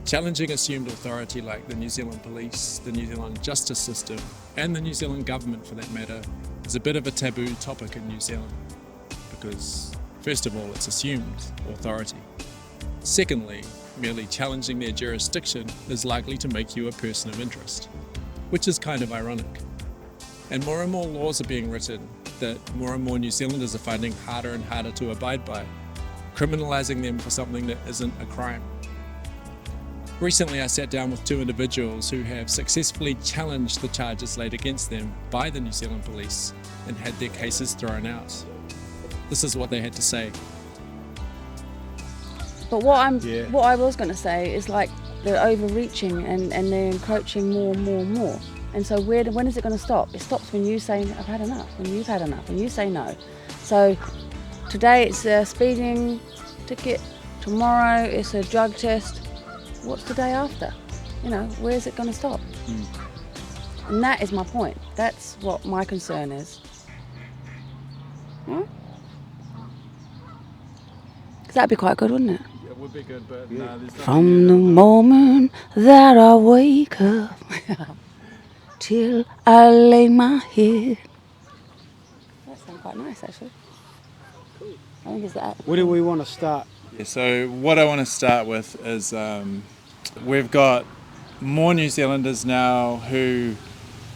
Challenging assumed authority like the New Zealand police, the New Zealand justice system, and the New Zealand government for that matter, is a bit of a taboo topic in New Zealand because, first of all, it's assumed authority. Secondly, merely challenging their jurisdiction is likely to make you a person of interest, which is kind of ironic. And more laws are being written that more and more New Zealanders are finding harder and harder to abide by, criminalising them for something that isn't a crime. Recently, I sat down with two individuals who have successfully challenged the charges laid against them by the New Zealand police and had their cases thrown out. This is what they had to say. But what I was going to say is like they're overreaching and they're encroaching more and more and more. And so when is it going to stop? It stops when you say, I've had enough, when you've had enough, when you say no. So today it's a speeding ticket, tomorrow it's a drug test. What's the day after? You know, where's it going to stop? And that is my point. That's what my concern is. Because that'd be quite good, wouldn't it? Yeah, it would be good, but no, there's From the moment that I wake up till I lay my head. That sounds quite nice, actually. Cool. I think it's that. Where do we want to start? Yeah, so what I want to start with is we've got more New Zealanders now who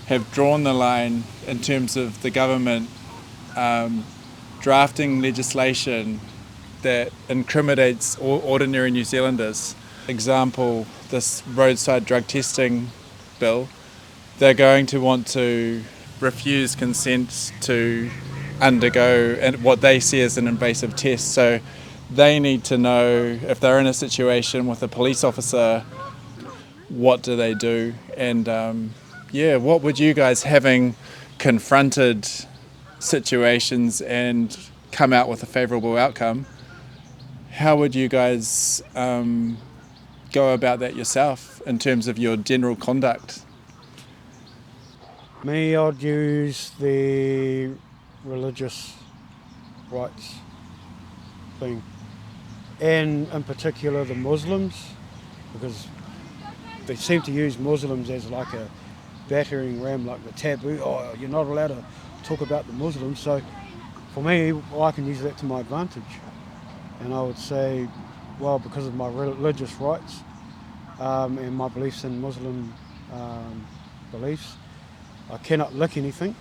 have drawn the line in terms of the government drafting legislation that incriminates ordinary New Zealanders. Example, this roadside drug testing bill, they're going to want to refuse consent to undergo what they see as an invasive test. So they need to know if they're in a situation with a police officer, what do they do? And what would you guys, having confronted situations and come out with a favourable outcome, how would you guys go about that yourself in terms of your general conduct? Me, I'd use the religious rights thing, and in particular the Muslims, because they seem to use Muslims as like a battering ram, like the taboo. Oh, you're not allowed to talk about the Muslims. So for me, I can use that to my advantage. And I would say, well, because of my religious rights and my beliefs in Muslim beliefs, I cannot lick anything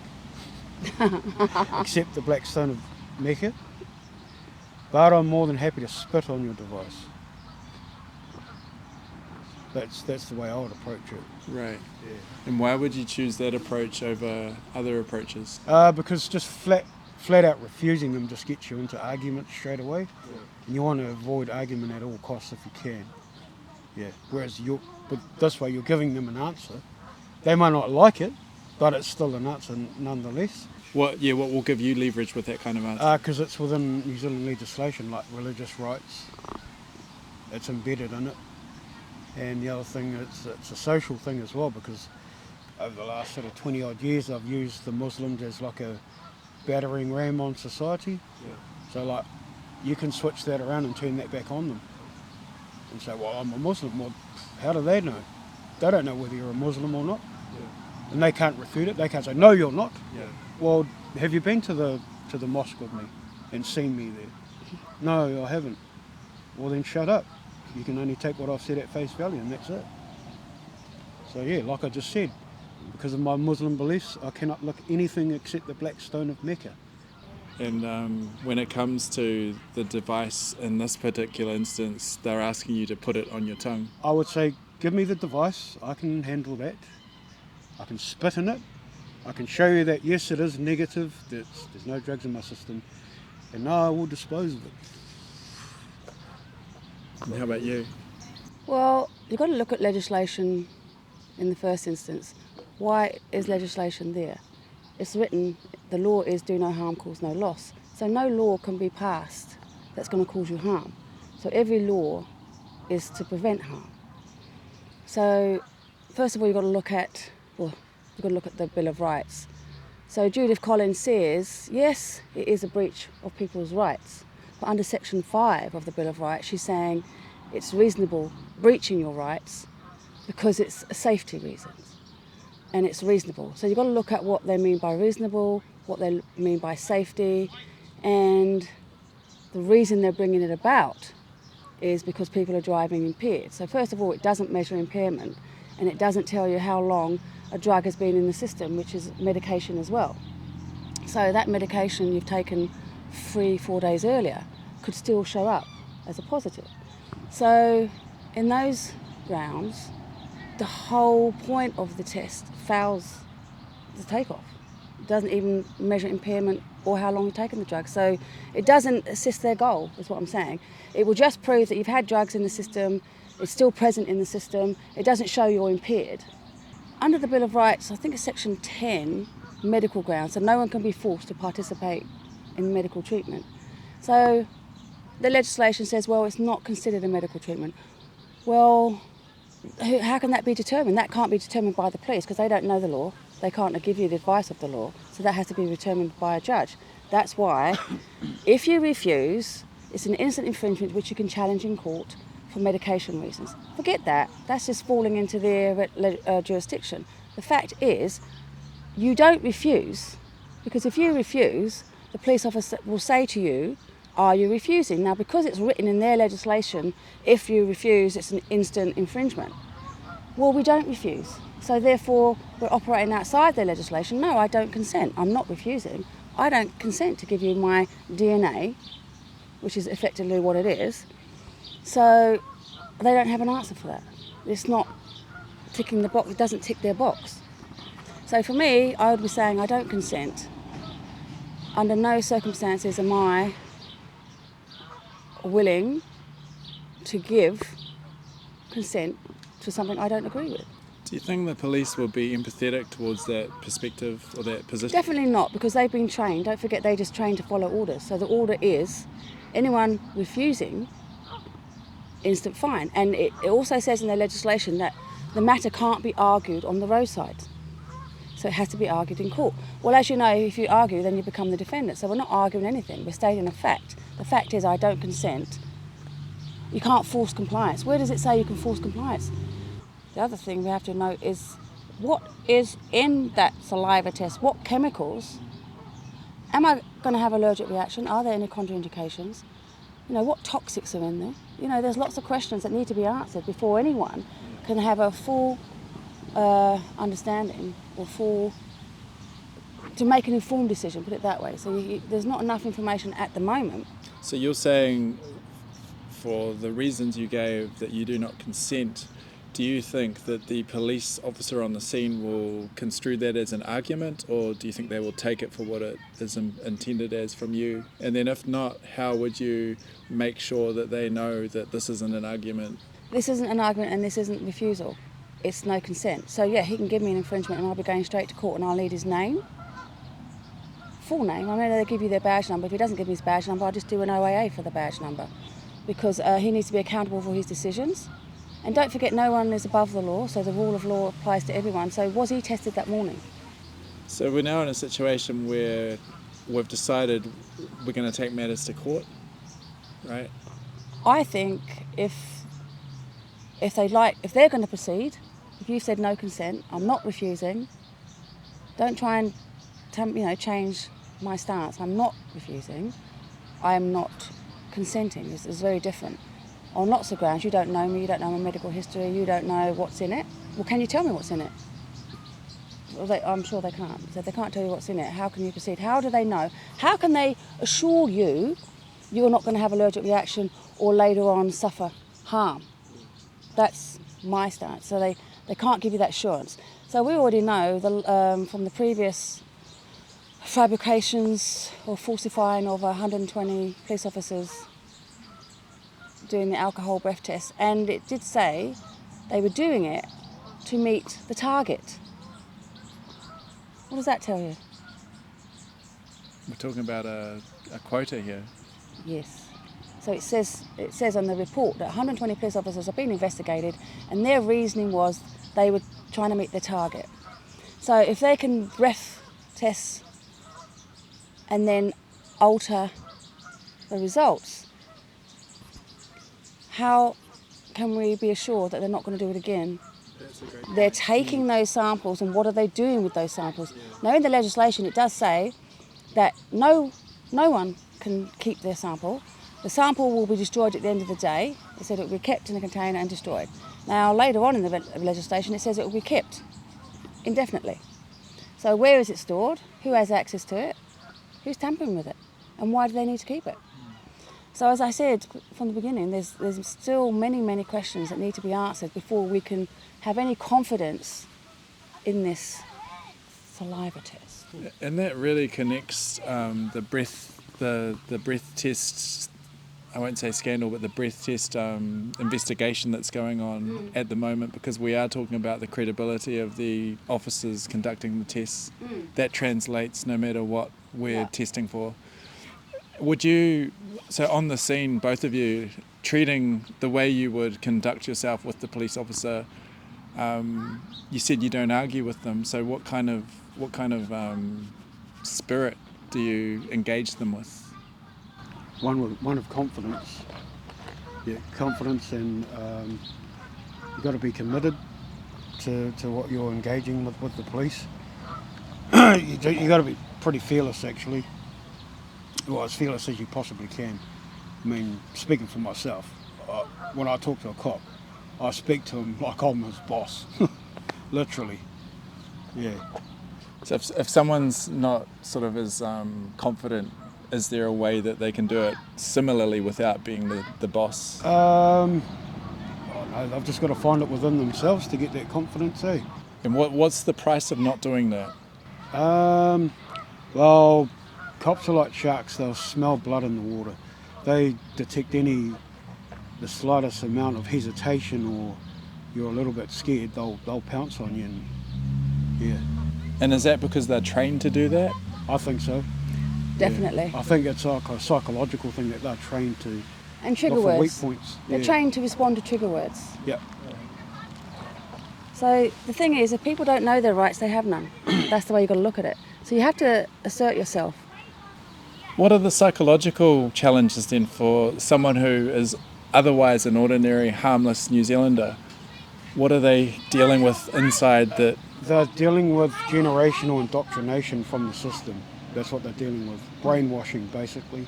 except the black stone of Mecca. But I'm more than happy to spit on your device. That's the way I would approach it. Right. Yeah. And why would you choose that approach over other approaches? Because just flat out refusing them just gets you into arguments straight away. Yeah. And you want to avoid argument at all costs if you can. Yeah. Whereas but this way you're giving them an answer. They might not like it, but it's still an answer nonetheless. What will give you leverage with that kind of answer? Because it's within New Zealand legislation, like religious rights. It's embedded in it. And the other thing, it's a social thing as well, because over the last sort of 20 odd years I've used the Muslims as like a battering ram on society. Yeah. So like you can switch that around and turn that back on them and say, well, I'm a Muslim. Well, how do they know? They don't know whether you're a Muslim or not. Yeah. And they can't refute it. They can't say, no, you're not. Yeah. Well, have you been to the mosque with me and seen me there? No, I haven't. Well, then shut up. You can only take what I've said at face value, and that's it. So yeah, like I just said, because of my Muslim beliefs, I cannot look anything except the black stone of Mecca. And when it comes to the device in this particular instance, they're asking you to put it on your tongue. I would say, give me the device, I can handle that. I can spit in it. I can show you that, yes, it is negative, there's no drugs in my system, and no, I will dispose of it. And how about you? Well, you've got to look at legislation in the first instance. Why is legislation there? It's written, the law is do no harm, cause no loss. So no law can be passed that's going to cause you harm. So every law is to prevent harm. So first of all, you've got to look at the Bill of Rights. So Judith Collins says, yes, it is a breach of people's rights. But under Section 5 of the Bill of Rights, she's saying it's reasonable breaching your rights because it's a safety reasons and it's reasonable. So you've got to look at what they mean by reasonable, what they mean by safety, and the reason they're bringing it about is because people are driving impaired. So first of all, it doesn't measure impairment, and it doesn't tell you how long a drug has been in the system, which is medication as well. So that medication you've taken 3-4 days earlier could still show up as a positive. So in those grounds, the whole point of the test fails the takeoff. It doesn't even measure impairment or how long you've taken the drug. So it doesn't assist their goal, is what I'm saying. It will just prove that you've had drugs in the system, it's still present in the system, it doesn't show you're impaired. Under the Bill of Rights, I think it's section 10, medical grounds, so no one can be forced to participate in medical treatment. So the legislation says, well, it's not considered a medical treatment. Well, how can that be determined? That can't be determined by the police because they don't know the law. They can't give you the advice of the law, so that has to be determined by a judge. That's why, if you refuse, it's an innocent infringement which you can challenge in court for medication reasons. Forget that. That's just falling into their jurisdiction. The fact is, you don't refuse, because if you refuse, the police officer will say to you, are you refusing? Now, because it's written in their legislation, if you refuse, it's an instant infringement. Well, we don't refuse. So therefore, we're operating outside their legislation. No, I don't consent. I'm not refusing. I don't consent to give you my DNA, which is effectively what it is. So they don't have an answer for that. It's not ticking the box. It doesn't tick their box. So for me, I would be saying I don't consent. Under no circumstances am I willing to give consent to something I don't agree with. Do you think the police will be empathetic towards that perspective or that position? Definitely not, because they've been trained. Don't forget, they just trained to follow orders. So the order is anyone refusing, instant fine. And it also says in their legislation that the matter can't be argued on the roadside. So it has to be argued in court. Well, as you know, if you argue, then you become the defendant. So we're not arguing anything. We're stating a fact. The fact is I don't consent. You can't force compliance. Where does it say you can force compliance? The other thing we have to know is what is in that saliva test, what chemicals. Am I going to have allergic reaction? Are there any contraindications? You know, what toxics are in there? You know, there's lots of questions that need to be answered before anyone can have a full understanding or to make an informed decision, put it that way. So there's not enough information at the moment. So you're saying, for the reasons you gave, that you do not consent. Do you think that the police officer on the scene will construe that as an argument, or do you think they will take it for what it is intended as from you? And then if not, how would you make sure that they know that this isn't an argument? This isn't an argument and this isn't refusal. It's no consent. So yeah, he can give me an infringement and I'll be going straight to court and I'll need his name, full name. I know they give you their badge number. If he doesn't give me his badge number, I'll just do an OAA for the badge number, because he needs to be accountable for his decisions. And don't forget, no one is above the law, so the rule of law applies to everyone. So was he tested that morning? So we're now in a situation where we've decided we're going to take matters to court, right? I think if they're going to proceed, if you said no consent, I'm not refusing. Don't try and change my stance. I'm not refusing. I am not consenting. It's very different. On lots of grounds, you don't know me, you don't know my medical history, you don't know what's in it. Well, can you tell me what's in it? Well, I'm sure they can't. So if they can't tell you what's in it, how can you proceed? How do they know? How can they assure you you're not going to have allergic reaction or later on suffer harm? That's my stance. So they can't give you that assurance. So we already know from the previous fabrications or falsifying of 120 police officers doing the alcohol breath test, and it did say they were doing it to meet the target. What does that tell you? We're talking about a quota here. Yes. So it says on the report that 120 police officers have been investigated, and their reasoning was they were trying to meet the target. So if they can breath test and then alter the results, how can we be assured that they're not going to do it again? That's a great They're taking those samples, and what are they doing with those samples? Now, in the legislation, it does say that no one can keep their sample. The sample will be destroyed at the end of the day. It said it will be kept in a container and destroyed. Now, later on in the legislation, it says it will be kept indefinitely. So where is it stored? Who has access to it? Who's tampering with it? And why do they need to keep it? So as I said from the beginning, there's still many questions that need to be answered before we can have any confidence in this saliva test. And that really connects the breath test, I won't say scandal, but the breath test investigation that's going on at the moment, because we are talking about the credibility of the officers conducting the tests. That translates no matter what we're testing for. Would you, so on the scene, both of you, treating the way you would conduct yourself with the police officer, you said you don't argue with them, so what kind of spirit do you engage them with? One of confidence. Yeah, confidence, and you've got to be committed to what you're engaging with the police. You got to be pretty fearless, actually. Well, as fearless as you possibly can. I mean, speaking for myself, when I talk to a cop, I speak to him like I'm his boss, literally. Yeah. So if someone's not sort of as confident, is there a way that they can do it similarly without being the boss? No, they've just got to find it within themselves to get that confidence, eh? And what's the price of not doing that? Well, cops are like sharks. They'll smell blood in the water. They detect the slightest amount of hesitation, or you're a little bit scared, they'll pounce on you. And yeah. And is that because they're trained to do that? I think so. Definitely. Yeah. I think it's like a psychological thing that they're trained to. And trigger look for weak words. points. They're trained to respond to trigger words. Yeah. So the thing is, if people don't know their rights, they have none. That's the way you've got to look at it. So you have to assert yourself. What are the psychological challenges then for someone who is otherwise an ordinary, harmless New Zealander? What are they dealing with inside that? They're dealing with generational indoctrination from the system. That's what they're dealing with. Brainwashing, basically.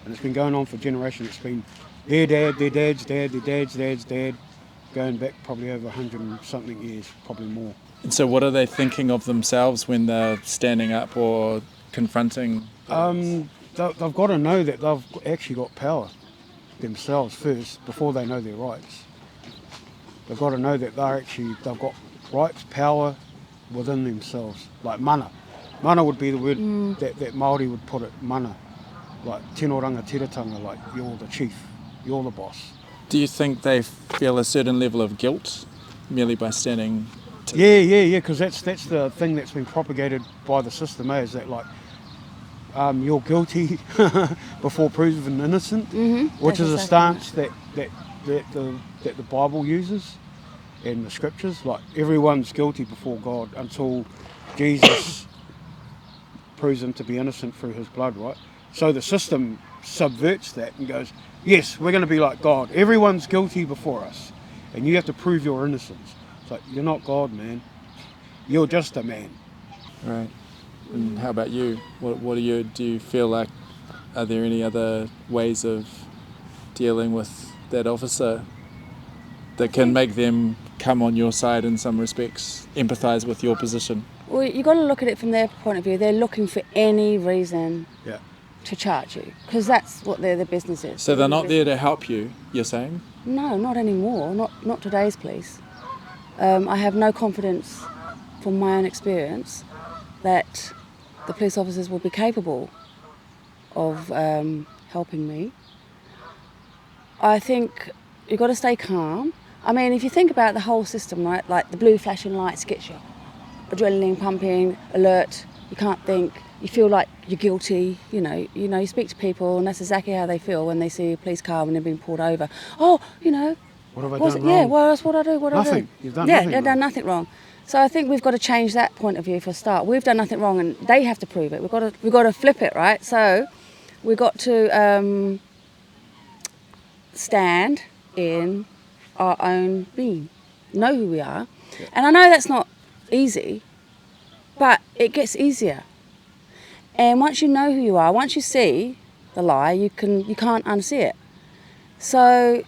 And it's been going on for generations. It's been their dad, their dad's dad, their dad's dad's dad, going back probably over 100 and something years, probably more. And so what are they thinking of themselves when they're standing up or confronting? They've got to know that they've actually got power themselves first before they know their rights. They've got to know that they've got rights, power within themselves, like mana. Mana would be the word that Māori would put it, mana. Like tino rangatiratanga, like you're the chief, you're the boss. Do you think they feel a certain level of guilt merely by standing? Yeah, because that's the thing that's been propagated by the system, is that like you're guilty before proven innocent, which is a stance that the Bible uses and the scriptures. Like everyone's guilty before God until Jesus proves him to be innocent through his blood, right? So the system subverts that and goes, yes, we're going to be like God. Everyone's guilty before us, and you have to prove your innocence. It's like, you're not God, man. You're just a man. Right. And how about you? What do you feel like? Are there any other ways of dealing with that officer that can make them come on your side in some respects, empathise with your position? Well, you've got to look at it from their point of view. They're looking for any reason to charge you, because that's what their business is. So they're not there to help you, you're saying? No, not anymore. Not today's police. I have no confidence from my own experience that the police officers will be capable of helping me. I think you've got to stay calm. I mean, if you think about the whole system, right, like the blue flashing lights gets you adrenaline pumping, alert, you can't think, you feel like you're guilty, you know, you speak to people and that's exactly how they feel when they see a police car when they're being pulled over. Oh, you know, what have I done wrong? Yeah, what else would I do? Nothing. You've done nothing. Yeah, they've done nothing wrong. So I think we've got to change that point of view for a start. We've done nothing wrong and they have to prove it. We've got to flip it, right? So we've got to stand in our own being, know who we are. And I know that's not easy, but it gets easier. And once you know who you are, once you see the lie, you can't unsee it. So,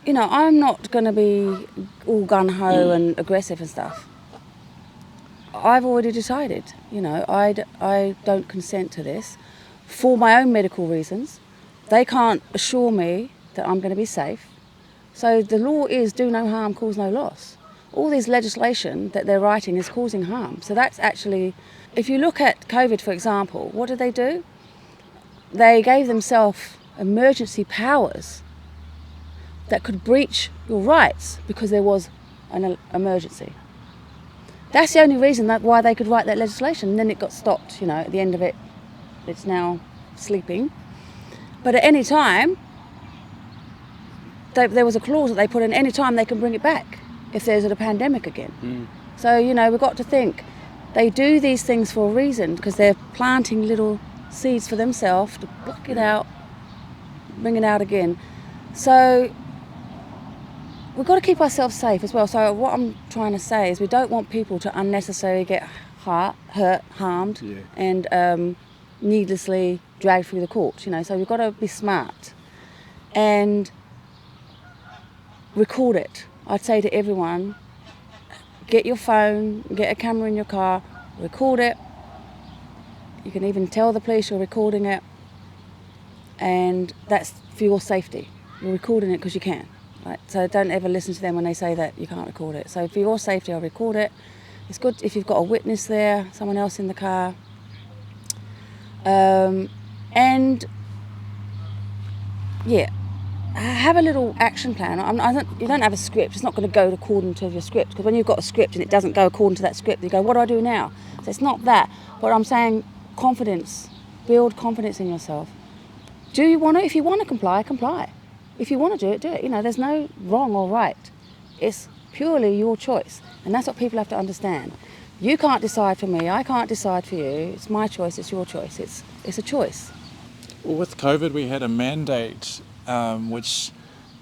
I'm not going to be all gung-ho and aggressive and stuff. I've already decided, I don't consent to this for my own medical reasons. They can't assure me that I'm going to be safe. So the law is do no harm, cause no loss. All this legislation that they're writing is causing harm. So that's actually, if you look at COVID, for example, what did they do? They gave themselves emergency powers that could breach your rights because there was an emergency. That's the only reason why they could write that legislation. And then it got stopped, at the end of it, it's now sleeping. But at any time, there was a clause that they put in, any time they can bring it back if there's a pandemic again. So, we've got to think, they do these things for a reason because they're planting little seeds for themselves to block it out, bring it out again. So we've got to keep ourselves safe as well. So what I'm trying to say is we don't want people to unnecessarily get hurt, harmed, and needlessly dragged through the courts, So we've got to be smart and record it. I'd say to everyone, get your phone, get a camera in your car, record it. You can even tell the police you're recording it, and that's for your safety. You're recording it because you can. Right? So don't ever listen to them when they say that you can't record it. So for your safety, I'll record it. It's good if you've got a witness there, someone else in the car. Have a little action plan. You don't have a script. It's not going to go according to your script, because when you've got a script and it doesn't go according to that script, you go, what do I do now? So it's not that. But I'm saying confidence. Build confidence in yourself. Do you want to? If you want to comply, comply. If you want to do it, do it. There's no wrong or right. It's purely your choice. And that's what people have to understand. You can't decide for me. I can't decide for you. It's my choice. It's your choice. It's a choice. Well, with COVID, we had a mandate which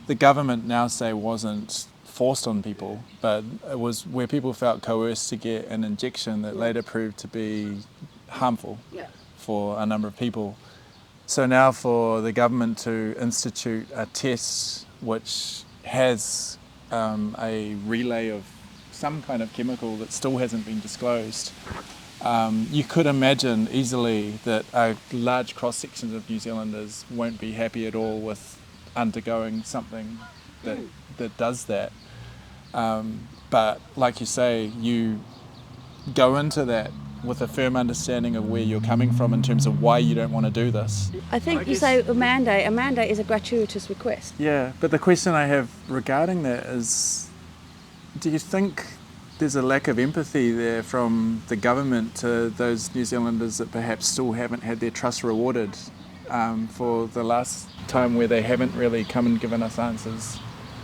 the government now say wasn't forced on people, but it was where people felt coerced to get an injection that later proved to be harmful for a number of people. So now for the government to institute a test which has a relay of some kind of chemical that still hasn't been disclosed, you could imagine easily that a large cross-section of New Zealanders won't be happy at all with undergoing something that does that. But like you say, you go into that with a firm understanding of where you're coming from in terms of why you don't want to do this. I think you say a mandate is a gratuitous request. Yeah, but the question I have regarding that is, do you think there's a lack of empathy there from the government to those New Zealanders that perhaps still haven't had their trust rewarded for the last time, where they haven't really come and given us answers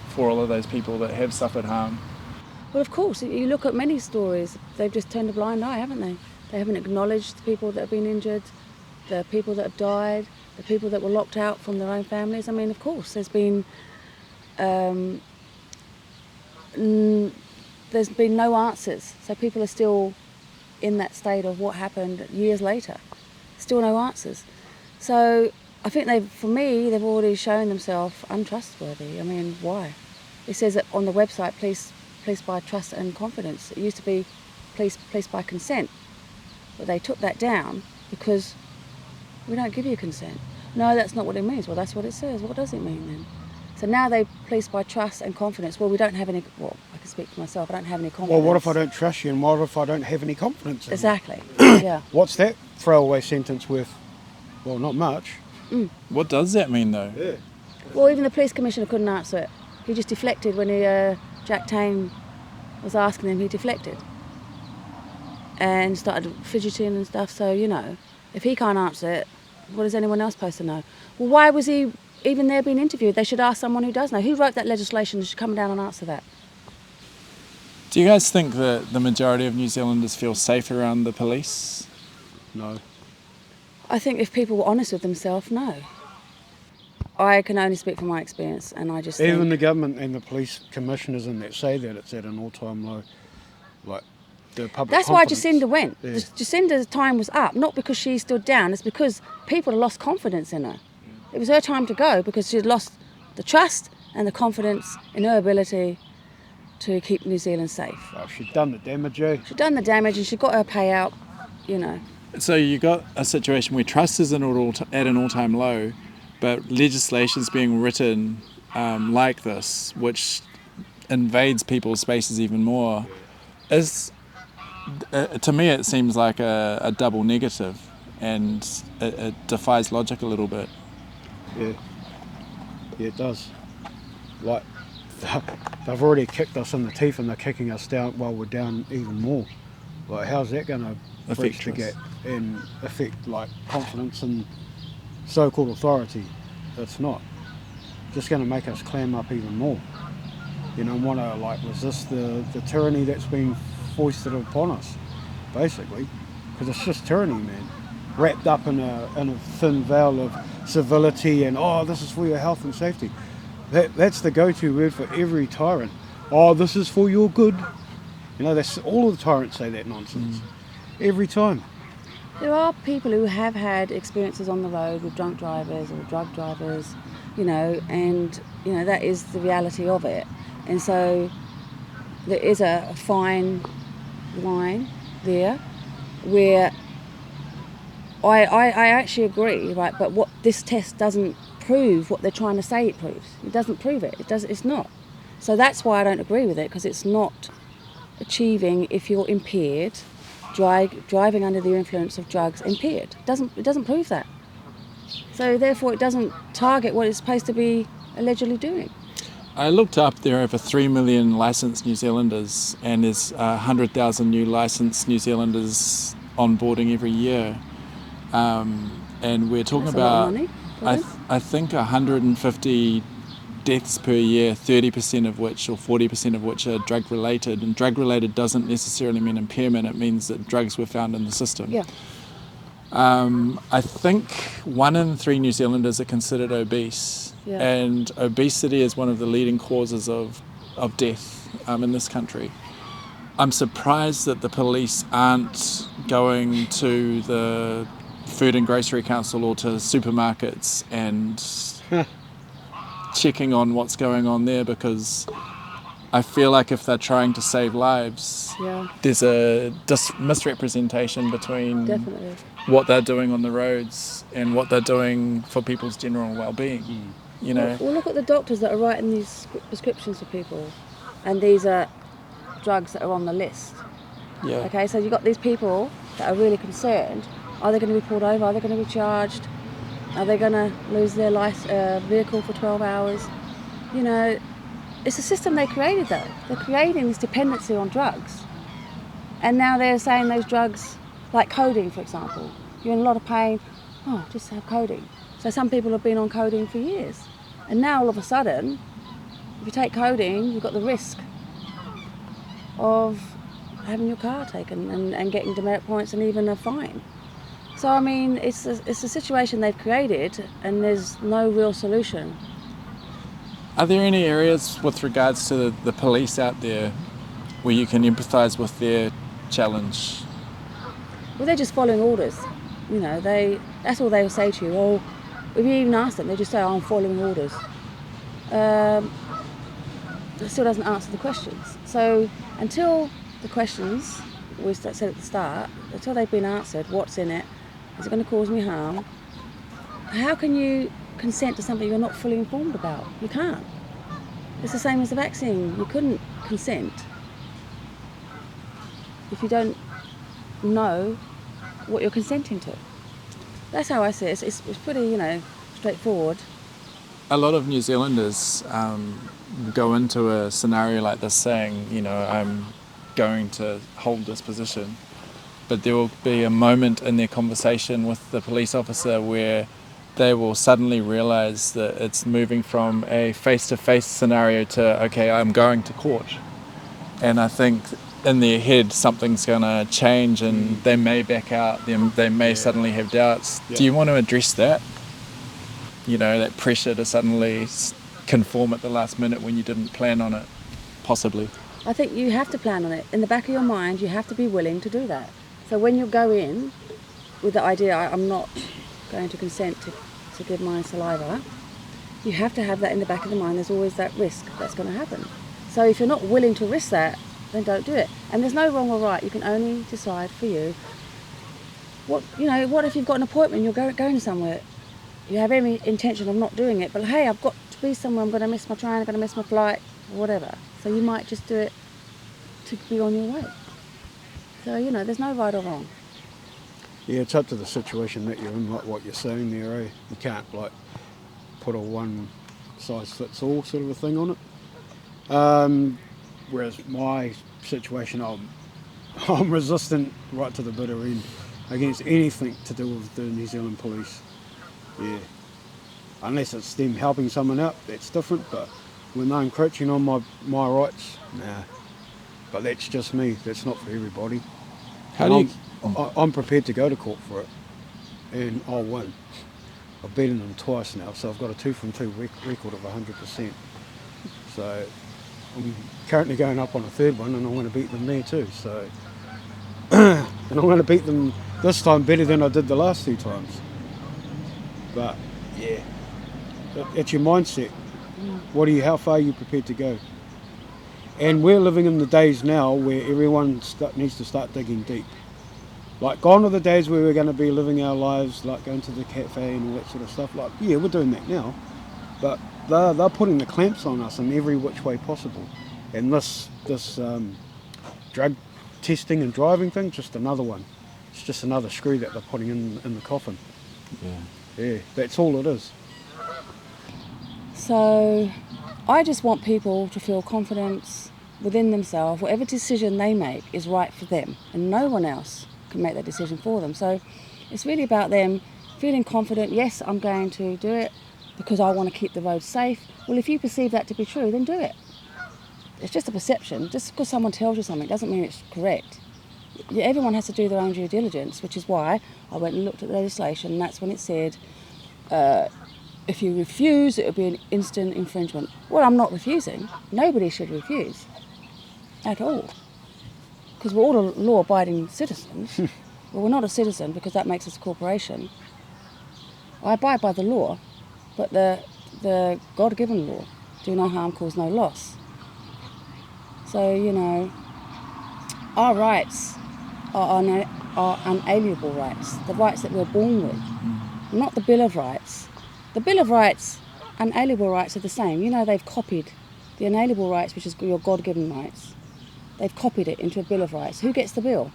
for all of those people that have suffered harm? Well, of course, you look at many stories, they've just turned a blind eye, haven't they? They haven't acknowledged the people that have been injured, the people that have died, the people that were locked out from their own families. I mean, of course, there's been no answers. So people are still in that state of what happened years later. Still no answers. So I think they've already shown themselves untrustworthy. I mean, why? It says that on the website, police by trust and confidence. It used to be police by consent. But they took that down because we don't give you consent. No, that's not what it means. Well, that's what it says. What does it mean then? So now they police by trust and confidence. Well, we don't have any, I can speak for myself, I don't have any confidence. Well, what if I don't trust you, and what if I don't have any confidence in Exactly, yeah. What's that throwaway sentence worth? Well, not much. What does that mean though? Yeah. Well, even the police commissioner couldn't answer it. He just deflected when Jack Tame was asking him, he deflected. And started fidgeting and stuff, so, if he can't answer it, what is anyone else supposed to know? Well, why was he even there being interviewed? They should ask someone who does know. Who wrote that legislation? They should come down and answer that. Do you guys think that the majority of New Zealanders feel safe around the police? No. I think if people were honest with themselves, no. I can only speak from my experience, and I just Even think the government and the police commissioners in that say that it's at an all-time low. Like the public. that's why confidence. Jacinda went. Yeah. Jacinda's time was up, not because she stood down. It's because people had lost confidence in her. It was her time to go because she had lost the trust and the confidence in her ability to keep New Zealand safe. Well, she'd done the damage, eh? She'd done the damage and she got her payout, you know. So you got a situation where trust is at an all-time low, but legislation's being written like this, which invades people's spaces even more. To me, it seems like a double negative, and it defies logic a little bit. Yeah, it does. Like, they've already kicked us in the teeth and they're kicking us down while we're down even more. Like, how's that going to breach the gap and affect, like, confidence in so-called authority? It's not. Just going to make us clam up even more. You know, and want to, like, resist the tyranny that's being foisted upon us, basically. Because it's just tyranny, man. Wrapped up in a thin veil of civility and, oh, this is for your health and safety. That's the go-to word for every tyrant. Oh, this is for your good. You know, that's all of the tyrants say that nonsense. Every time. There are people who have had experiences on the road with drunk drivers or drug drivers, you know, and, you know, that is the reality of it. And so there is a fine line there where I actually agree, right, but what this test doesn't prove what they're trying to say it proves. It doesn't prove it. It's not. So that's why I don't agree with it, because it's not achieving if you're impaired, driving under the influence of drugs impaired. It doesn't prove that. So therefore it doesn't target what it's supposed to be allegedly doing. I looked up, there are over 3 million licensed New Zealanders, and there's 100,000 new licensed New Zealanders onboarding every year. And we're talking That's a lot of about, money. I think 150 deaths per year, 30% of which or 40% of which are drug related. And drug related doesn't necessarily mean impairment, it means that drugs were found in the system. Yeah. I think 1 in 3 New Zealanders are considered obese, and obesity is one of the leading causes of death in this country. I'm surprised that the police aren't going to the Food and Grocery Council or to supermarkets and checking on what's going on there, because I feel like if they're trying to save lives, there's a misrepresentation between Definitely. what they're doing on the roads and what they're doing for people's general well-being. You know. Well, look at the doctors that are writing these prescriptions for people, and these are drugs that are on the list. Yeah. Okay, so you've got these people that are really concerned. Are they going to be pulled over? Are they going to be charged? Are they going to lose their vehicle for 12 hours? You know, it's a system they created though. They're creating this dependency on drugs. And now they're saying those drugs, like codeine for example, you're in a lot of pain, oh, just have codeine. So some people have been on codeine for years. And now all of a sudden, if you take codeine, you've got the risk of having your car taken and getting demerit points and even a fine. So I mean, it's a situation they've created and there's no real solution. Are there any areas with regards to the police out there where you can empathise with their challenge? Well, they're just following orders. You know, that's all they will say to you. Oh, if you even ask them, they just say, oh, I'm following orders. It still doesn't answer the questions. So until the questions, we said at the start, until they've been answered, what's in it, is it going to cause me harm? How can you consent to something you're not fully informed about? You can't. It's the same as the vaccine. You couldn't consent if you don't know what you're consenting to. That's how I see it. It's pretty, you know, straightforward. A lot of New Zealanders go into a scenario like this saying, you know, I'm going to hold this position, but there will be a moment in their conversation with the police officer where they will suddenly realise that it's moving from a face-to-face scenario to, okay, I'm going to court. And I think in their head something's going to change and they may back out, they may suddenly have doubts. Do you want to address that? that pressure to suddenly conform at the last minute when you didn't plan on it, possibly. I think you have to plan on it. In the back of your mind, you have to be willing to do that. So when you go in with the idea, I'm not going to consent to give my saliva, you have to have that in the back of the mind. There's always that risk that's going to happen. So if you're not willing to risk that, then don't do it. And there's no wrong or right. You can only decide for you. What if you've got an appointment, you're going somewhere, you have any intention of not doing it, but hey, I've got to be somewhere, I'm going to miss my train, I'm going to miss my flight, whatever. So you might just do it to be on your way. So, there's no right or wrong. Yeah, it's up to the situation that you're in, like what you're saying there, eh? You can't, put a one-size-fits-all sort of a thing on it. Whereas my situation, I'm resistant right to the bitter end against anything to do with the New Zealand police. Yeah. Unless it's them helping someone out, that's different, but when they're encroaching on my rights, nah. But that's just me, that's not for everybody. I'm prepared to go to court for it, and I'll win. I've beaten them twice now, so I've got a 2 from 2 record of 100%. So I'm currently going up on a third one, and I'm going to beat them there too. So, and I'm going to beat them this time better than I did the last 2 times. But yeah, it's your mindset. How far are you prepared to go? And we're living in the days now where everyone needs to start digging deep. Gone are the days where we're going to be living our lives, going to the cafe and all that sort of stuff. Yeah, we're doing that now. But they're putting the clamps on us in every which way possible. And this drug testing and driving thing, just another one. It's just another screw that they're putting in the coffin. Yeah, that's all it is. So I just want people to feel confidence within themselves. Whatever decision they make is right for them, and no one else can make that decision for them. So it's really about them feeling confident. Yes, I'm going to do it because I want to keep the road safe. Well, if you perceive that to be true, then do it. It's just a perception. Just because someone tells you something doesn't mean it's correct. Everyone has to do their own due diligence, which is why I went and looked at the legislation, and that's when it said if you refuse, it would be an instant infringement. Well, I'm not refusing. Nobody should refuse at all, because we're all law-abiding citizens. Well, we're not a citizen because that makes us a corporation. I abide by the law, but the God-given law, do no harm, cause no loss. So, our rights are unalienable rights, the rights that we're born with, not the Bill of Rights. The Bill of Rights, unalienable rights are the same. They've copied the inalienable rights, which is your God-given rights. They've copied it into a Bill of Rights. Who gets the bill?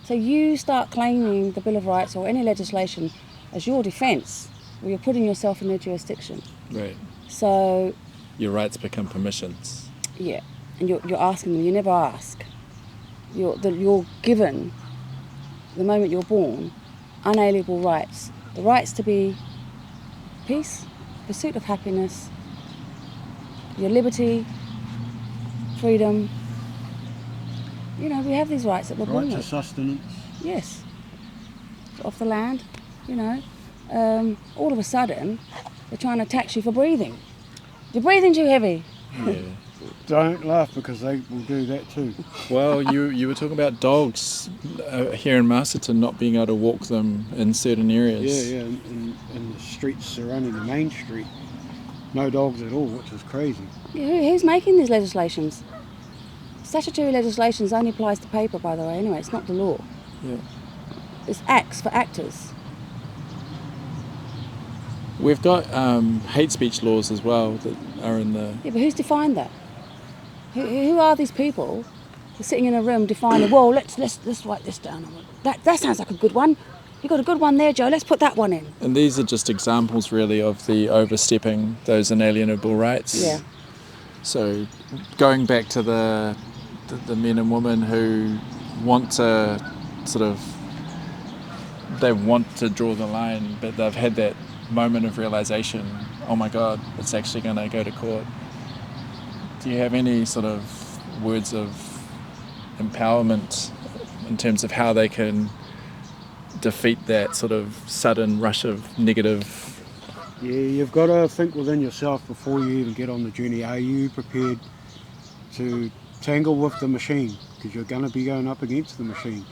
So you start claiming the Bill of Rights or any legislation as your defence, well, you're putting yourself in their jurisdiction. Right. So your rights become permissions. Yeah, and you're asking them. You never ask. You're given, the moment you're born, unalienable rights. The rights to be peace, pursuit of happiness, your liberty, freedom. We have these rights that we're born with. Right to sustenance. Yes. Off the land, all of a sudden, they're trying to tax you for breathing. You're breathing too heavy. Yeah. Don't laugh, because they will do that too. Well, you were talking about dogs here in Masterton not being able to walk them in certain areas. Yeah, in the streets surrounding the main street. No dogs at all, which is crazy. Yeah, who's making these legislations? Statutory legislation only applies to paper, by the way, anyway, it's not the law. Yeah. It's acts for actors. We've got hate speech laws as well that are in the... Yeah, but who's defined that? Who are these people who are sitting in a room defining, well, let's write this down. That sounds like a good one. You've got a good one there, Joe, let's put that one in. And these are just examples, really, of the overstepping those inalienable rights. Yeah. So going back to the men and women who want to they want to draw the line, but they've had that moment of realisation, oh my God, it's actually going to go to court. Do you have any sort of words of empowerment in terms of how they can defeat that sort of sudden rush of negative Yeah, you've got to think within yourself before you even get on the journey. Are you prepared to tangle with the machine? Because you're going to be going up against the machine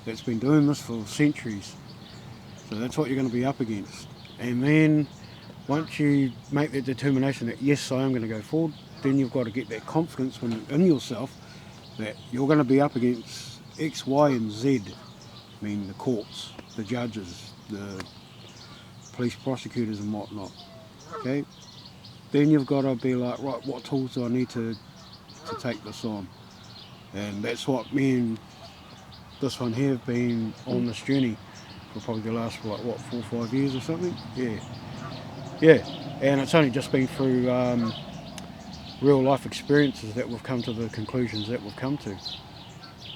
that's been doing this for centuries. So that's what you're going to be up against. And then once you make that determination that yes, I am going to go forward, then you've got to get that confidence in yourself that you're going to be up against X, Y and Z. I mean the courts, the judges, the police prosecutors and whatnot. Okay? Then you've got to be like, right, what tools do I need to take this on? And that's what me and this one here have been on this journey for probably the last, 4 or 5 years or something? Yeah. And it's only just been through real life experiences that we've come to the conclusions that we've come to.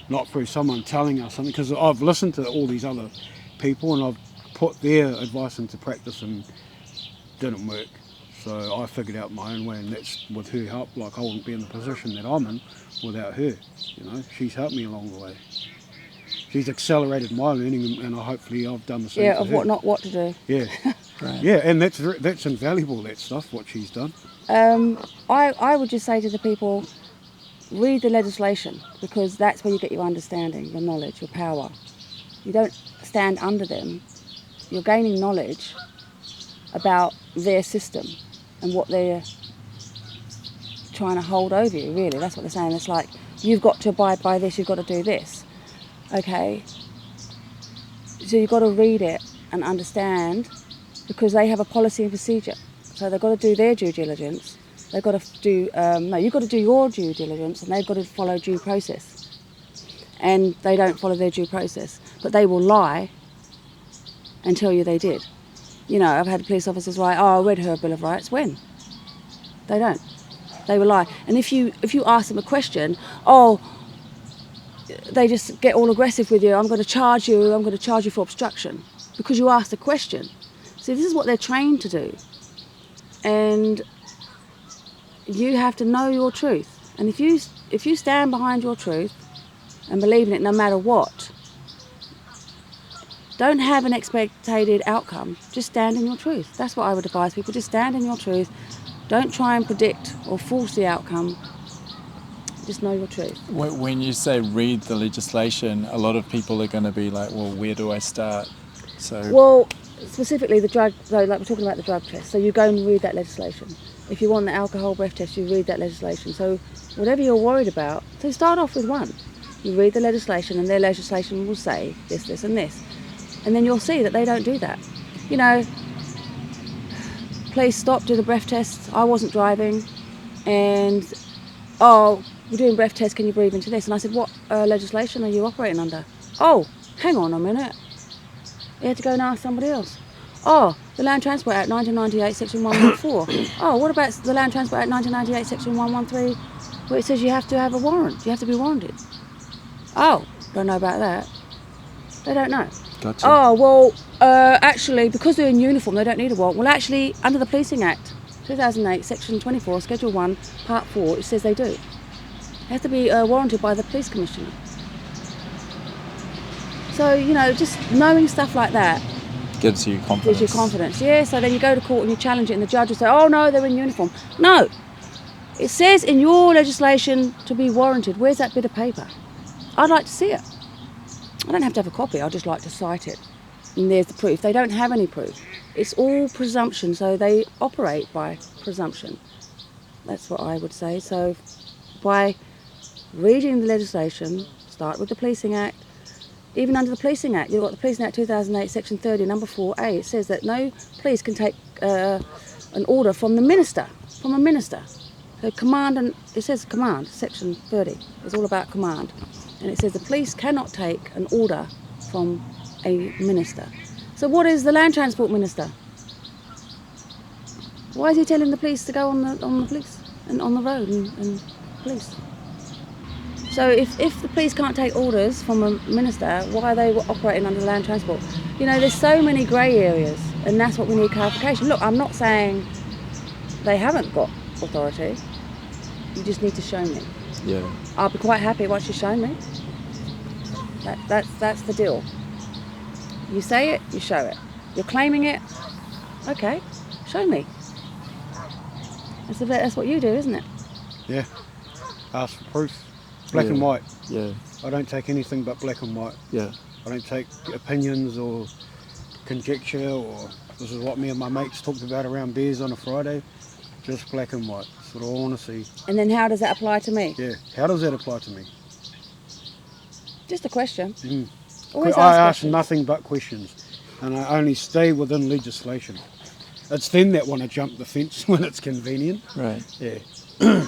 Not through someone telling us something, because I've listened to all these other people and I've put their advice into practice and didn't work. So I figured out my own way, and that's with her help. Like, I wouldn't be in the position that I'm in without her. You know, she's helped me along the way. She's accelerated my learning, and hopefully I've done the same. Yeah, to of her. what not what to do. Yeah, Right. yeah, and that's invaluable. That stuff, what she's done. I would just say to the people, read the legislation, because that's where you get your understanding, your knowledge, your power. You don't stand under them. You're gaining knowledge about their system and what they're trying to hold over you, really. That's what they're saying. It's like, you've got to abide by this, you've got to do this. Okay? So you've got to read it and understand, because they have a policy and procedure. So they've got to do their due diligence. They've got to do, you've got to do your due diligence, and they've got to follow due process. And they don't follow their due process. But they will lie and tell you they did. You know, I've had police officers write, oh, I read her Bill of Rights. When? They don't. They will lie. And if you ask them a question, oh, they just get all aggressive with you. I'm going to charge you for obstruction, because you asked a question. See, this is what they're trained to do. And you have to know your truth. And if you stand behind your truth and believe in it no matter what, don't have an expected outcome. Just stand in your truth. That's what I would advise people. Just stand in your truth. Don't try and predict or force the outcome. Just know your truth. When you say read the legislation, a lot of people are going to be like, well, where do I start? So. Well, specifically the drug, so like we're talking about the drug test. So you go and read that legislation. If you want the alcohol breath test, you read that legislation. So whatever you're worried about, so start off with one. You read the legislation, and their legislation will say this, this and this. And then you'll see that they don't do that. You know, police stopped, did a breath test. I wasn't driving, and oh, we're doing breath test, can you breathe into this? And I said, what legislation are you operating under? Oh, hang on a minute. You had to go and ask somebody else. Oh, the Land Transport Act 1998, Section 114. Oh, what about the Land Transport Act 1998, Section 113, where it says you have to have a warrant, you have to be warranted? Oh, don't know about that. They don't know. Gotcha. Oh, well, actually, because they're in uniform, they don't need a warrant. Well, actually, under the Policing Act 2008, Section 24, Schedule 1, Part 4, it says they do. They have to be warranted by the Police Commissioner. So, you know, just knowing stuff like that Gives you confidence. gives you confidence. Yeah, so then you go to court and you challenge it, and the judge will say, oh, no, they're in uniform. No. It says in your legislation to be warranted. Where's that bit of paper? I'd like to see it. I don't have to have a copy, I'd just like to cite it. And there's the proof. They don't have any proof. It's all presumption, so they operate by presumption. That's what I would say. So by reading the legislation, start with the Policing Act. Even under the Policing Act, you've got the Policing Act 2008, Section 30, number 4A. It says that no police can take an order from a minister. So command, and it says command, Section 30. It's all about command. And it says the police cannot take an order from a minister. So what is the Land Transport Minister? Why is he telling the police to go on the police and on the road and police? So if the police can't take orders from a minister, why are they operating under land transport? You know, there's so many grey areas, and that's what we need clarification. Look, I'm not saying they haven't got authority. You just need to show me. Yeah. I'll be quite happy once you show me. That's the deal. You say it, you show it. You're claiming it, okay, Show me. That's what you do, isn't it? Yeah. Ask for proof. Black and white. Yeah. I don't take anything but black and white. Yeah. I don't take opinions or conjecture or this is what me and my mates talked about around beers on a Friday. Just black and white. That's what I want to see. And then how does that apply to me? Yeah. How does that apply to me? Just a question. Mm. Always I ask questions. nothing but questions, and I only stay within legislation. It's them that want to jump the fence when it's convenient. Right. Yeah.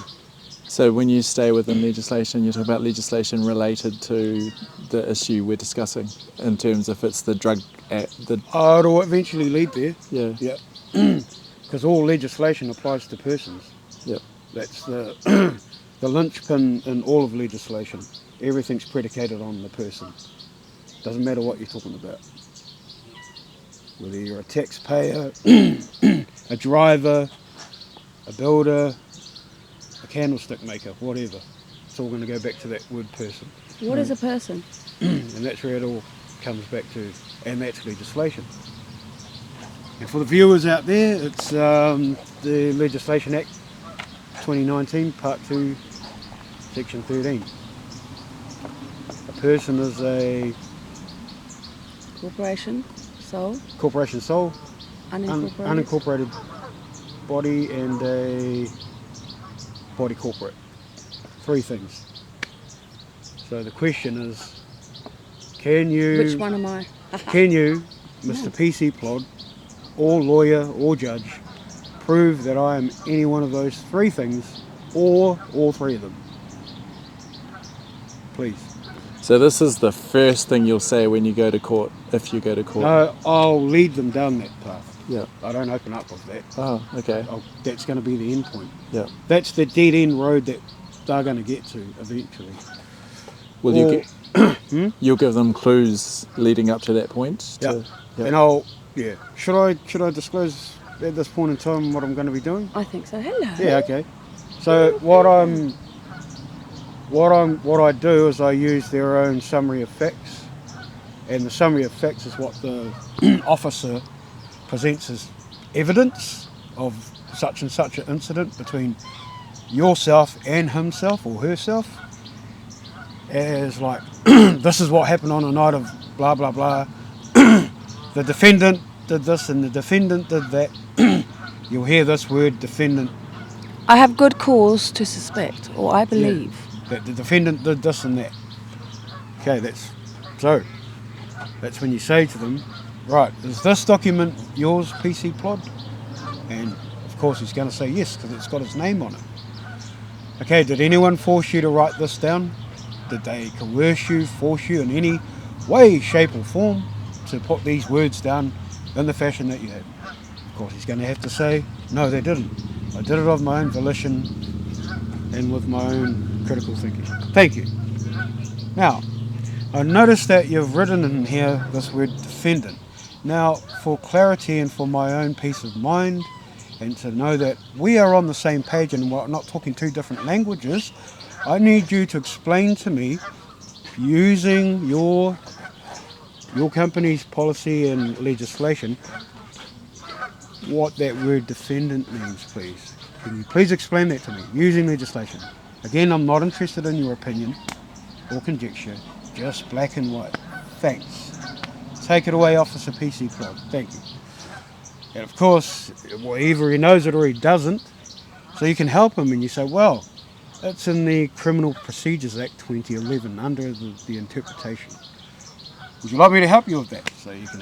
So when you stay within legislation, you talk about legislation related to the issue we're discussing, in terms if it's the drug act, Oh, it'll eventually lead there. yeah. Yeah. Because all legislation applies to persons. Yep. That's the the linchpin in all of legislation. Everything's predicated on the person. Doesn't matter what you're talking about. Whether you're a taxpayer, a driver, a builder, a candlestick maker, whatever. It's all going to go back to that word person. What is a person? And that's where it all comes back to, and that's legislation. And for the viewers out there, it's the Legislation Act 2019, Part 2, Section 13. A person is a Corporation, soul, corporation soul, unincorporated. unincorporated body, and a body corporate. 3 things. So the question is, can you... Which one am I? Can you, Mr. PC Plod, or lawyer or judge, prove that I am any one of those 3 things, or all 3 of them? Please. So this is the first thing you'll say when you go to court, if you go to court. No, I'll lead them down that path. Yeah. I don't open up with that. Oh, okay. That's going to be the end point. Yeah. That's the dead end road that they're going to get to eventually. Will Or- you'll give them clues leading up to that point? Yeah. Yeah. And Should I disclose at this point in time what I'm going to be doing? I think so. Hello. Yeah, okay. So what I do is I use their own summary of facts, and the summary of facts is what the officer presents as evidence of such and such an incident between yourself and himself or herself, as like, this is what happened on a night of blah blah blah. The defendant did this and the defendant did that. You'll hear this word, defendant, I have good cause to suspect, or I believe. that the defendant did this and that. Okay, that's when you say to them, right, is this document yours, PC Plod? And of course he's going to say yes, because it's got his name on it. Okay, did anyone force you to write this down? Did they coerce you, force you in any way, shape or form to put these words down in the fashion that you have? Of course he's going to have to say, no, they didn't. I did it of my own volition and with my own critical thinking. Thank you. Now, I noticed that you've written in here this word defendant. Now, for clarity and for my own peace of mind, and to know that we are on the same page and we're not talking 2 different languages, I need you to explain to me, using your company's policy and legislation, what that word defendant means, please. Can you please explain that to me, using legislation? Again, I'm not interested in your opinion or conjecture, just black and white. Thanks. Take it away, Officer PC Plod. Thank you. And of course, well, either he knows it or he doesn't, so you can help him and you say, well, it's in the Criminal Procedures Act 2011 under the interpretation. Would you like me to help you with that? So you can,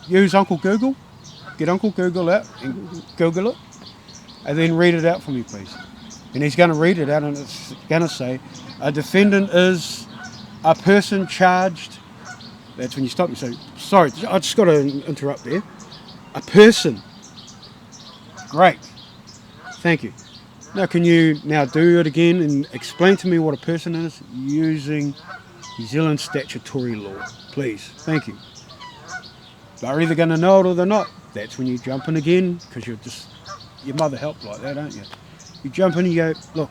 use Uncle Google, get Uncle Google out and Google it, and then read it out for me, please. And he's going to read it out and it's going to say, a defendant is a person charged. That's when you stop and say, sorry, I just got to interrupt there. A person. Great. Thank you. Now can you now do it again and explain to me what a person is using New Zealand statutory law, please. Thank you. They're either going to know it or they're not. That's when you jump in again, because your mother helped like that, don't you? You jump in and you go, look,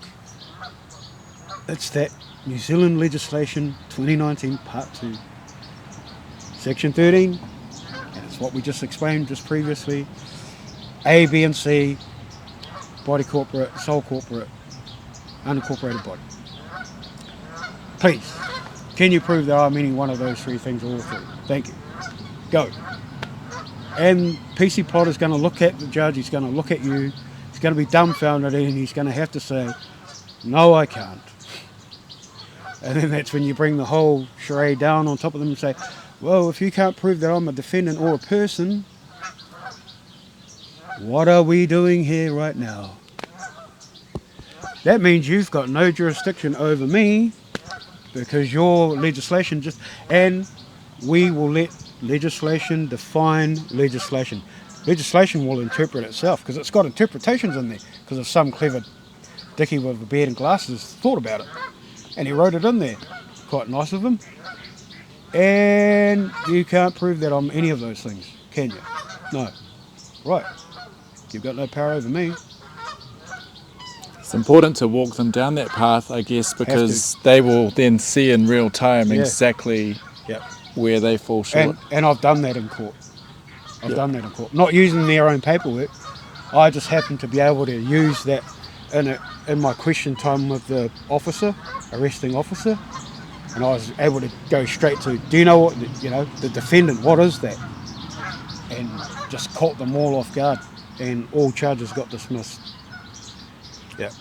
it's that New Zealand legislation 2019 Part 2, Section 13, and it's It's what we just explained just previously. A, B and C, body corporate, sole corporate, unincorporated body. Please, can you prove that I'm any one of those three things or all three? Thank you. Go. And PC Plot is going to look at the judge, he's going to look at you, he's going to be dumbfounded, and he's going to have to say, no, I can't. And then that's when you bring the whole charade down on top of them and say, well, if you can't prove that I'm a defendant or a person, what are we doing here right now? That means you've got no jurisdiction over me because your legislation just... And we will let legislation define legislation. Legislation will interpret itself because it's got interpretations in there because of some clever dickie with a beard and glasses thought about it. And he wrote it in there. Quite nice of him. And you can't prove that I'm any of those things, can you? No. Right. You've got no power over me. It's important to walk them down that path, I guess, because they will then see in real time exactly where they fall short. And I've done that in court. I've done that in court. Not using their own paperwork. I just happen to be able to use that in my question time with the officer, arresting officer. And I was able to go straight to, do you know what, the defendant, what is that? And just caught them all off guard. And all charges got dismissed. Yeah.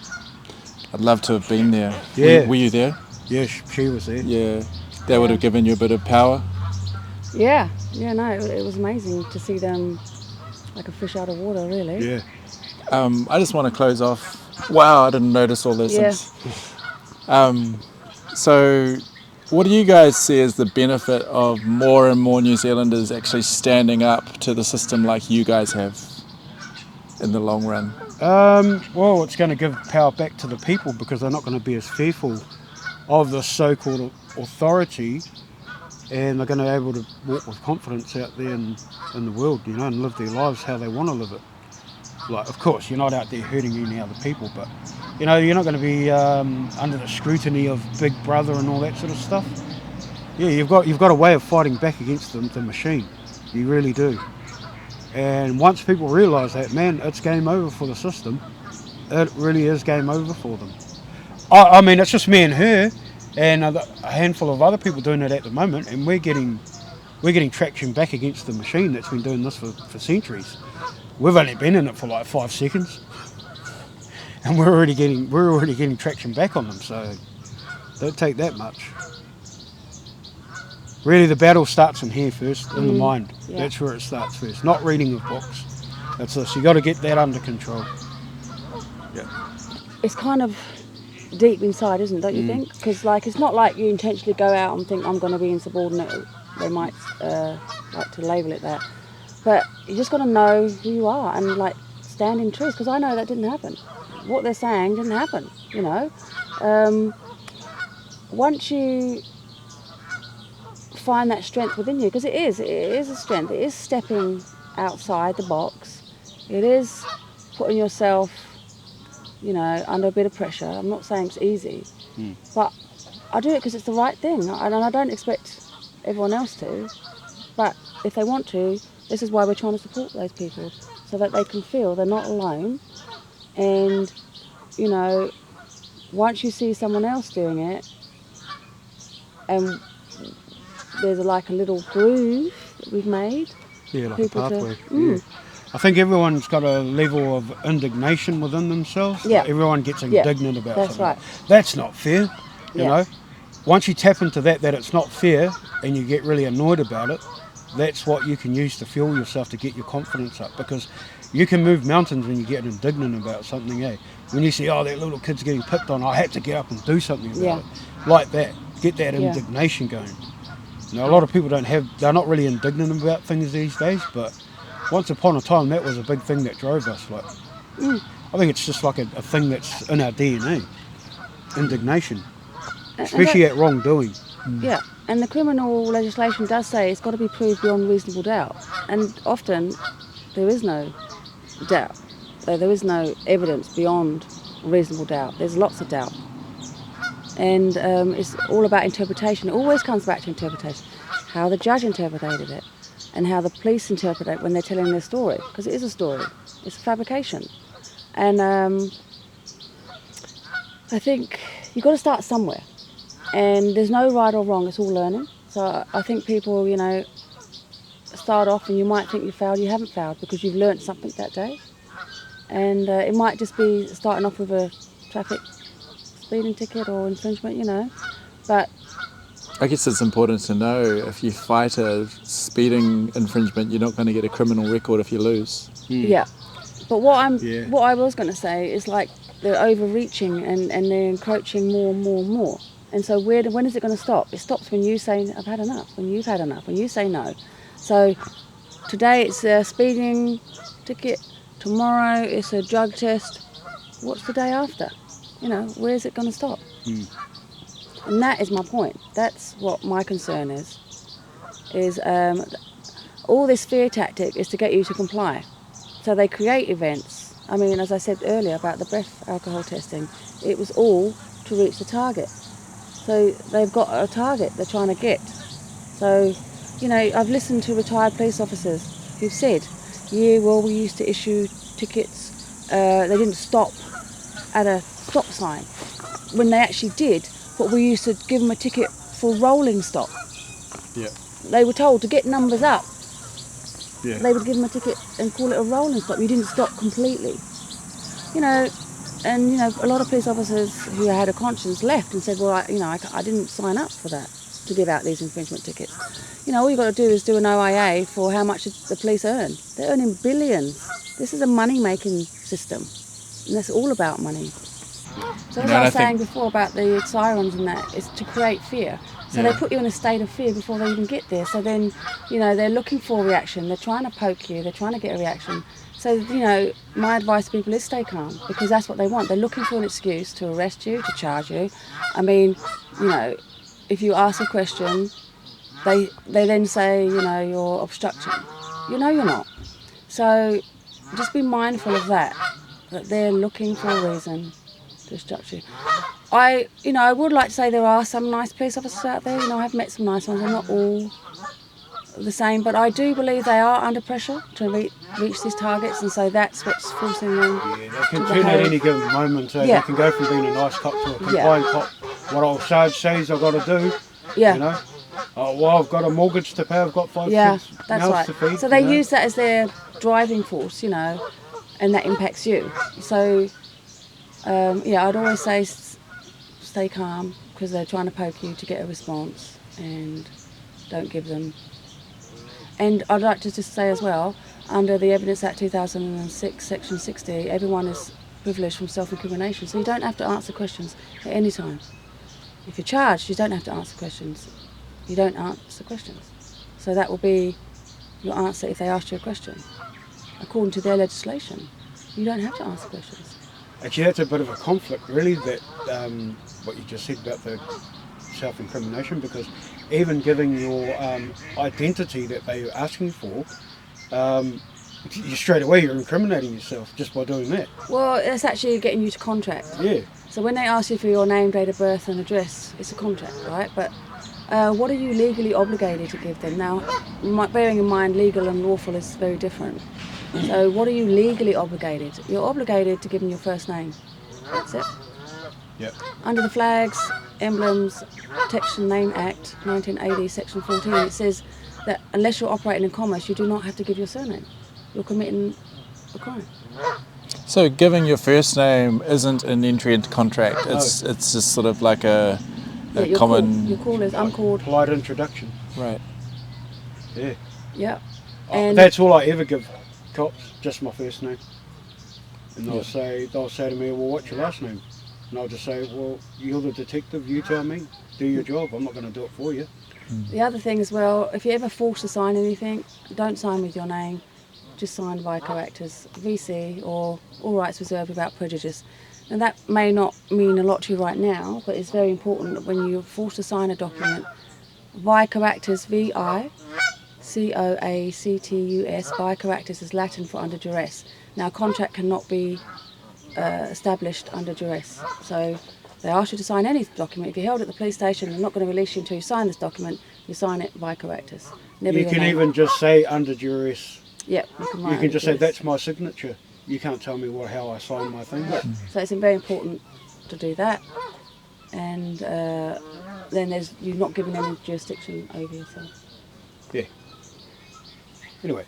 I'd love to have been there. Yeah. Were you there? Yeah, she was there. Yeah. That would have given you a bit of power. Yeah, no, it was amazing to see them like a fish out of water, really. Yeah. I just want to close off. Wow, I didn't notice all those things. So, what do you guys see as the benefit of more and more New Zealanders actually standing up to the system like you guys have in the long run? Well, it's going to give power back to the people because they're not going to be as fearful of the so-called authority, and they're going to be able to walk with confidence out there in the world, and live their lives how they want to live it. Like, of course, you're not out there hurting any other people, but you're not going to be under the scrutiny of Big Brother and all that sort of stuff. Yeah, you've got a way of fighting back against the machine. You really do. And once people realise that, man, it's game over for the system. It really is game over for them. I mean, it's just me and her, and a handful of other people doing it at the moment, and we're getting traction back against the machine that's been doing this for centuries. We've only been in it for like 5 seconds, and we're already getting traction back on them. So don't take that much. Really, the battle starts in here first, in the mind. Yeah. That's where it starts first. Not reading of books. That's this. You got to get that under control. Yeah. It's kind of deep inside, isn't it? Don't you think? Because it's not like you intentionally go out and think I'm going to be insubordinate. They might like to label it that, but you just got to know who you are and stand in truth. Because I know that didn't happen. What they're saying didn't happen. Once you find that strength within you, because it is a strength. It is stepping outside the box. It is putting yourself, under a bit of pressure. I'm not saying it's easy, but I do it because it's the right thing, and I don't expect everyone else to. But if they want to, this is why we're trying to support those people, so that they can feel they're not alone. And once you see someone else doing it, and there's a little groove that we've made. Yeah, like a pathway. Yeah. I think everyone's got a level of indignation within themselves. Yeah. Everyone gets indignant about that's something. Right. That's not fair, you know. Once you tap into that it's not fair, and you get really annoyed about it, that's what you can use to fuel yourself to get your confidence up. Because you can move mountains when you get indignant about something, eh? When you see, that little kid's getting picked on, I have to get up and do something about it. Like that. Get that indignation going. A lot of people they're not really indignant about things these days, but once upon a time that was a big thing that drove us. I think it's just like a thing that's in our DNA. Indignation. Especially at wrongdoing. Yeah, and the criminal legislation does say it's got to be proved beyond reasonable doubt. And often there is no doubt. There is no evidence beyond reasonable doubt. There's lots of doubt. And it's all about interpretation. It always comes back to interpretation. How the judge interpreted it. and how the police interpret it when they're telling their story, because it is a story, it's a fabrication. And I think you've got to start somewhere, and there's no right or wrong, it's all learning. So I think people, you know, start off and you might think you failed, you haven't failed because you've learnt something that day. And it might just be starting off with a traffic speeding ticket or infringement, you know, but I guess it's important to know if you fight a speeding infringement, you're not going to get a criminal record if you lose. yeah. But what Yeah. what I was going to say is, like, they're overreaching and they're encroaching more and more and more. And so when is it going to stop? It stops when you say, I've had enough, when you've had enough, when you say no. So today it's a speeding ticket, tomorrow it's a drug test. What's the day after? You know, where's it going to stop? And that is my point. That's what my concern is all this fear tactic is to get you to comply. So they create events. I mean, as I said earlier about the breath alcohol testing, it was all to reach the target. So they've got a target they're trying to get. So, you know, I've listened to retired police officers who've said, yeah, well, we used to issue tickets, they didn't stop at a stop sign. When they actually did, but we used to give them a ticket for rolling stop. Yeah. They were told to get numbers up. Yeah. They would give them a ticket and call it a rolling stop. You didn't stop completely. You know, and, you know, a lot of police officers who had a conscience left and said, well, I didn't sign up for that, to give out these infringement tickets. You know, all you've got to do is do an OIA for how much the police earn. They're earning billions. This is a money-making system, and that's all about money. So as I was saying before about the sirens and that, is to create fear. So they put you in a state of fear before they even get there. So then, you know, they're looking for a reaction. They're trying to poke you. They're trying to get a reaction. So, you know, my advice to people is stay calm, because that's what they want. They're looking for an excuse to arrest you, to charge you. I mean, you know, if you ask a question, they then say, you know, you're obstructing. You know you're not. So just be mindful of that they're looking for a reason to obstruct you. I would like to say there are some nice police officers out there. You know, I've met some nice ones. They're not all the same, but I do believe they are under pressure to reach these targets, and so that's what's forcing them. Yeah, they can turn at any given moment. They can go from being a nice cop to a compliant cop. What old Sarge says I've got to do. Yeah. You know. Oh, well, I've got a mortgage to pay. I've got 5 kids. That's mouths right. to feed, So they use that as their driving force, you know, and that impacts you. So, I'd always say stay calm, because they're trying to poke you to get a response, and don't give them. And I'd like to just say as well, under the Evidence Act 2006, Section 60, everyone is privileged from self-incrimination, so you don't have to answer questions at any time. If you're charged, you don't have to answer questions. You don't answer questions. So that will be your answer if they ask you a question. According to their legislation, you don't have to answer questions. Actually, that's a bit of a conflict, really, that what you just said about the self-incrimination, because even giving your identity that they are asking for, you straight away you're incriminating yourself just by doing that. Well, it's actually getting you to contract. Yeah. So when they ask you for your name, date of birth and address, it's a contract, right? But what are you legally obligated to give them? Now, bearing in mind legal and lawful is very different. So what are you legally obligated? You're obligated to give them your first name. That's it. Yep. Under the Flags, Emblems, Protection Name Act 1980, Section 14, it says that unless you're operating in commerce, you do not have to give your surname. You're committing a crime. So giving your first name isn't an entry into contract. It's just sort of like a common. Your call is I'm called. Polite introduction. Right. Yeah. Yeah. And that's all I ever give cops, just my first name. And they'll say to me, well, what's your last name? And I'll just say, well, you're the detective, you tell me, do your job, I'm not going to do it for you. The other thing as well, if you're ever forced to sign anything, don't sign with your name, just sign by co-actors, VC, or all rights reserved without prejudice. And that may not mean a lot to you right now, but it's very important that when you're forced to sign a document, by co-actors, V-I-C-O-A-C-T-U-S, by co-actors is Latin for under duress. Now, a contract cannot be established under duress, so They ask you to sign any document. If you're held at the police station, they're not going to release you until you sign this document. You sign it by correctors. Never You your can name. even just say under duress. Yep, you can write You can under just say duress. that's my signature. You can't tell me how I sign my thing. So it's very important to do that, and then you're not given any jurisdiction over yourself. Yeah. Anyway.